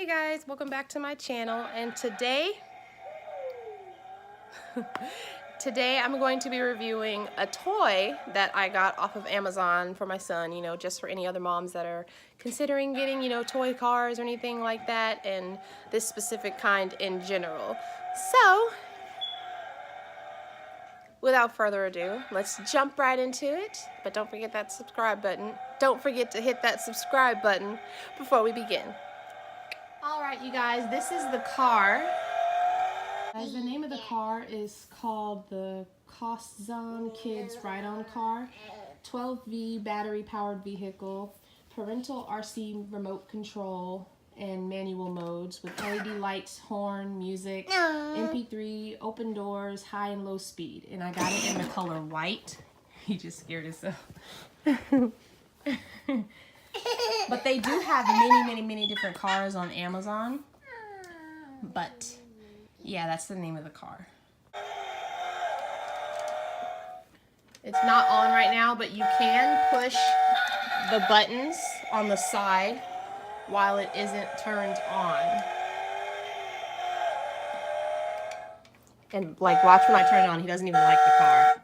guys, welcome back to my channel, and today I'm going to be reviewing a toy that I got off of Amazon for my son, you know, just for any other moms that are considering getting, you know, toy cars or anything like that, and this specific kind in general. So, without further ado, let's jump right into it, but don't forget that subscribe button. Don't forget to hit that subscribe button before we begin. Alright, you guys, this is the car. Guys, the name of the car is called the Costzon Kids Ride car. 12V battery powered vehicle, parental RC remote control, and manual modes with LED lights, horn, music, MP3, open doors, high and low speed. And I got it in the color white. He just scared himself. But they do have many different cars on Amazon. But yeah, that's the name of the car. It's not on right now, but you can push the buttons on the side while it isn't turned on. And like, watch when I turn it on, he doesn't even like the car.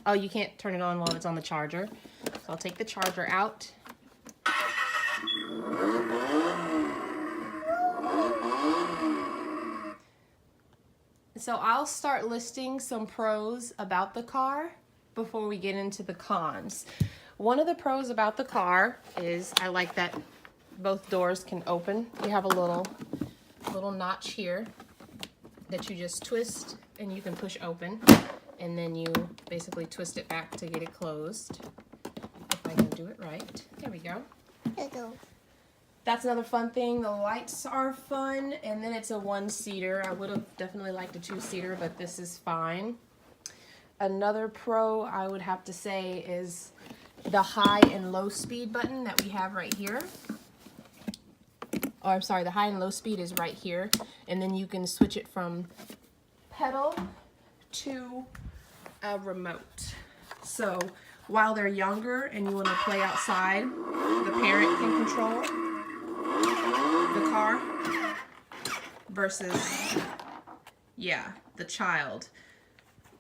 Oh, you can't turn it on while it's on the charger. So I'll take the charger out. So I'll start listing some pros about the car before we get into the cons. One of the pros about the car is I like that both doors can open. You have a little notch here that you just twist and you can push open, and then you basically twist it back to get it closed. If I can do it right. There we go. There you go. That's another fun thing. The lights are fun, and then it's a one-seater. I would have definitely liked a two-seater, but this is fine. Another pro I would have to say is the high and low speed button that we have right here. Or I'm sorry, the high and low speed is right here, and then you can switch it from pedal to a remote. So while they're younger and you want to play outside, the parent can control the car versus, yeah, the child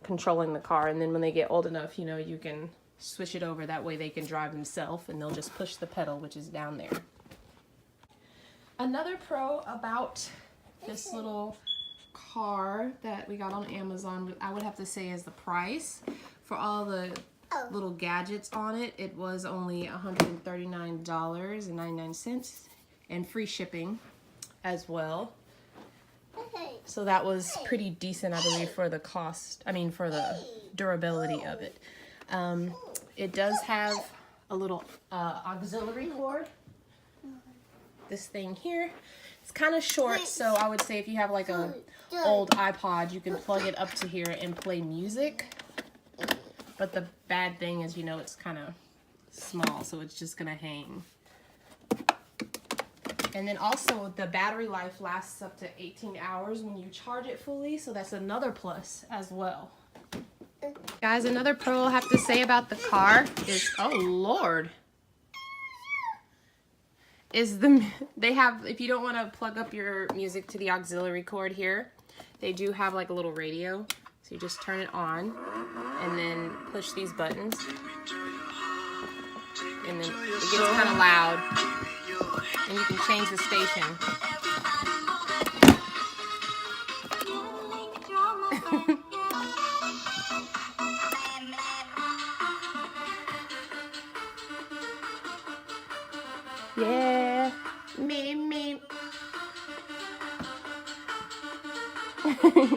controlling the car. And then when they get old enough, you know, you can switch it over. That way they can drive themselves and they'll just push the pedal, which is down there. Another pro about this little car that we got on Amazon, I would have to say, is the price. For all the little gadgets on it, it was only $139.99 and free shipping as well. So that was pretty decent, I believe, for the cost, for the durability of it. It does have a little auxiliary cord. This thing here, it's kind of short, so I would say if you have like a old iPod, you can plug it up to here and play music. But the bad thing is, you know, it's kind of small, so it's just gonna hang. And then also the battery life lasts up to 18 hours when you charge it fully, so that's another plus as well. Guys, another pro I'll have to say about the car is, oh Lord, is they have, if you don't want to plug up your music to the auxiliary cord here, they do have like a little radio. So you just turn it on and then push these buttons, and then it gets kind of loud, and you can change the station. Yeah, me.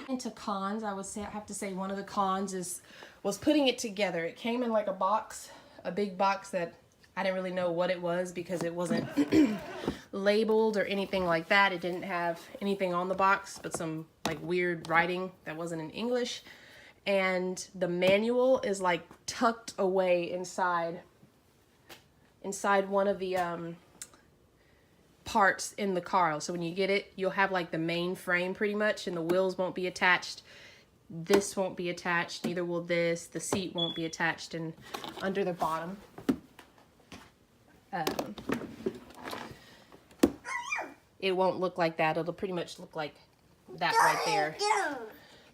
Into cons, I have to say one of the cons was putting it together. It came in like a box, a big box that I didn't really know what it was because it wasn't labeled or anything like that. It didn't have anything on the box but some like weird writing that wasn't in English. And the manual is like tucked away inside one of the parts in the car. So when you get it, you'll have like the main frame pretty much, and the wheels won't be attached. This won't be attached, neither will this. The seat won't be attached, and under the bottom. it won't look like that. It'll pretty much look like that right there.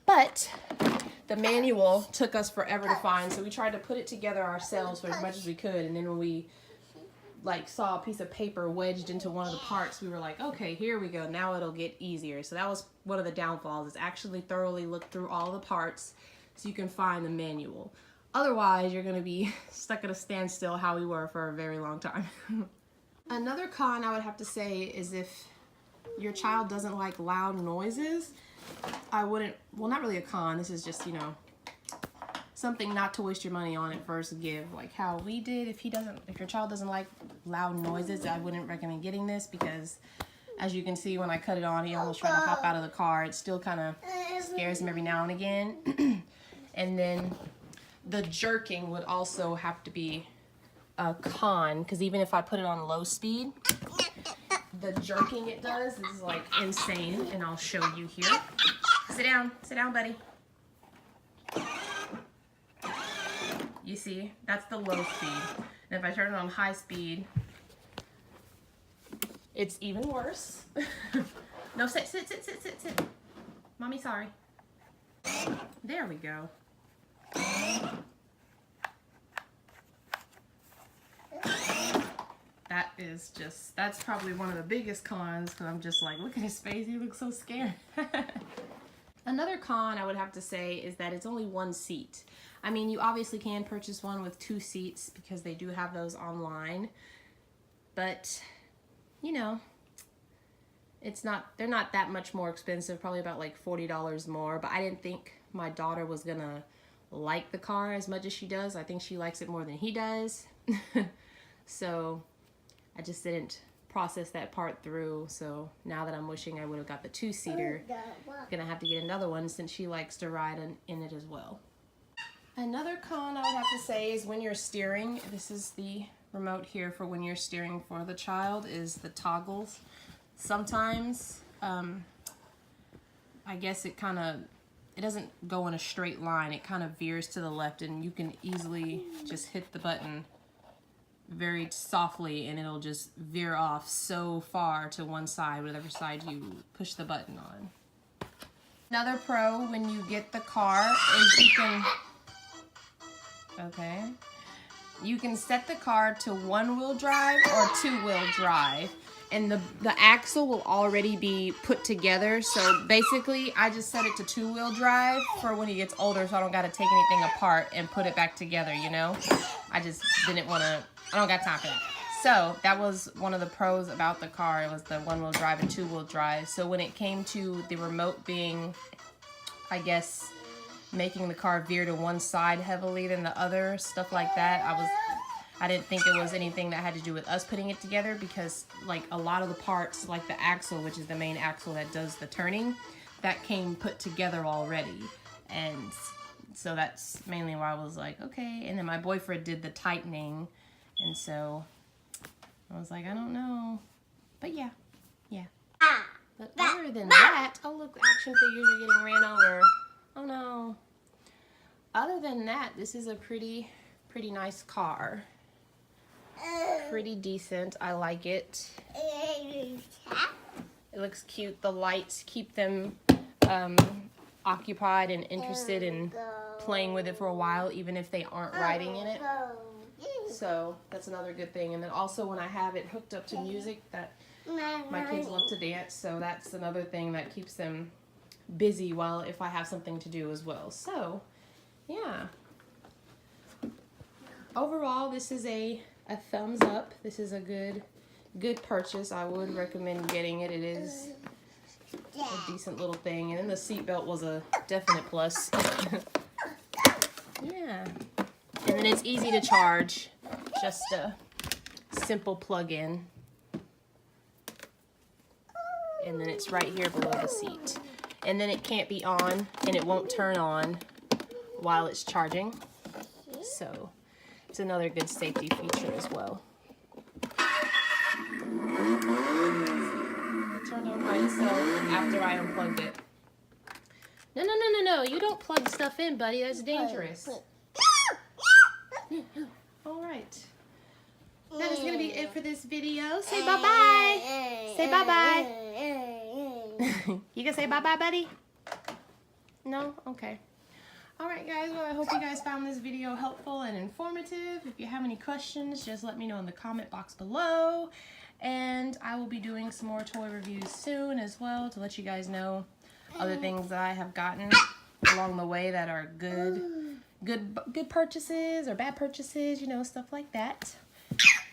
But the manual took us forever to find, so we tried to put it together ourselves for as much as we could, and then when we like saw a piece of paper wedged into one of the parts, we were like, okay, here we go, now it'll get easier. So that was one of the downfalls, is actually thoroughly look through all the parts so you can find the manual. Otherwise, you're going to be stuck at a standstill, how we were for a very long time. Another con I would have to say is if your child doesn't like loud noises, I wouldn't, well, not really a con, this is just, you know, something not to waste your money on at first give, like how we did. If your child doesn't like loud noises, I wouldn't recommend getting this, because as you can see when I cut it on, he almost tried to hop out of the car. It still kind of scares him every now and again. And then the jerking would also have to be a con, because even if I put it on low speed, the jerking it does is like insane, and I'll show you here. Sit down, buddy. You see, that's the low speed. And if I turn it on high speed, it's even worse. No, sit. Mommy, sorry. There we go. That is just, that's probably one of the biggest cons, because I'm just like, look at his face, he looks so scared. Another con I would have to say is that it's only one seat. I mean, you obviously can purchase one with 2 seats because they do have those online, but you know, they're not that much more expensive, probably about like $40 more, but I didn't think my daughter was gonna like the car as much as she does. I think she likes it more than he does. So I just didn't process that part through. So now that I'm wishing I would have got the 2-seater, I'm gonna have to get another one since she likes to ride in it as well. Another con I would have to say is when you're steering, this is the remote here for when you're steering for the child, is the toggles. Sometimes, I guess it doesn't go in a straight line. It kind of veers to the left, and you can easily just hit the button very softly and it'll just veer off so far to one side, whatever side you push the button on. Another pro when you get the car is you can set the car to 1-wheel drive or 2-wheel drive, and the axle will already be put together. So basically I just set it to 2-wheel drive for when he gets older, so I don't got to take anything apart and put it back together, you know. I just didn't want to, I don't got time for that. So that was one of the pros about the car. It was the 1-wheel drive and 2-wheel drive. So when it came to the remote being, I guess, making the car veer to one side heavily than the other, stuff like that, I didn't think it was anything that had to do with us putting it together, because like a lot of the parts, like the axle, which is the main axle that does the turning, that came put together already. And so that's mainly why I was like, okay. And then my boyfriend did the tightening, and so I was like, I don't know. But yeah. But other than that, oh look, action figures are getting ran over. Oh no. Other than that, this is a pretty nice car. Pretty decent. I like it. It looks cute. The lights keep them occupied and interested in playing with it for a while, even if they aren't riding in it. So that's another good thing. And then also when I have it hooked up to music, that my kids love to dance, so that's another thing that keeps them busy while if I have something to do as well. So yeah, overall this is a thumbs up. This is a good purchase. I would recommend getting it. It is a decent little thing, and then the seatbelt was a definite plus. Yeah, and then it's easy to charge, just a simple plug-in, and then it's right here below the seat. And then it can't be on, and it won't turn on while it's charging. So it's another good safety feature as well. It turned on by itself after I unplugged it. No, you don't plug stuff in, buddy. That's dangerous. All right. that is going to be it for this video. Say bye-bye. Say bye-bye. You can say bye-bye, buddy? No? Okay. Alright guys, well I hope you guys found this video helpful and informative. If you have any questions, just let me know in the comment box below. And I will be doing some more toy reviews soon as well to let you guys know other things that I have gotten along the way that are good purchases or bad purchases, you know, stuff like that.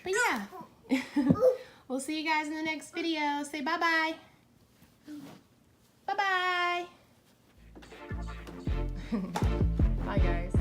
But yeah, we'll see you guys in the next video. Say bye-bye. Bye-bye. Bye, guys.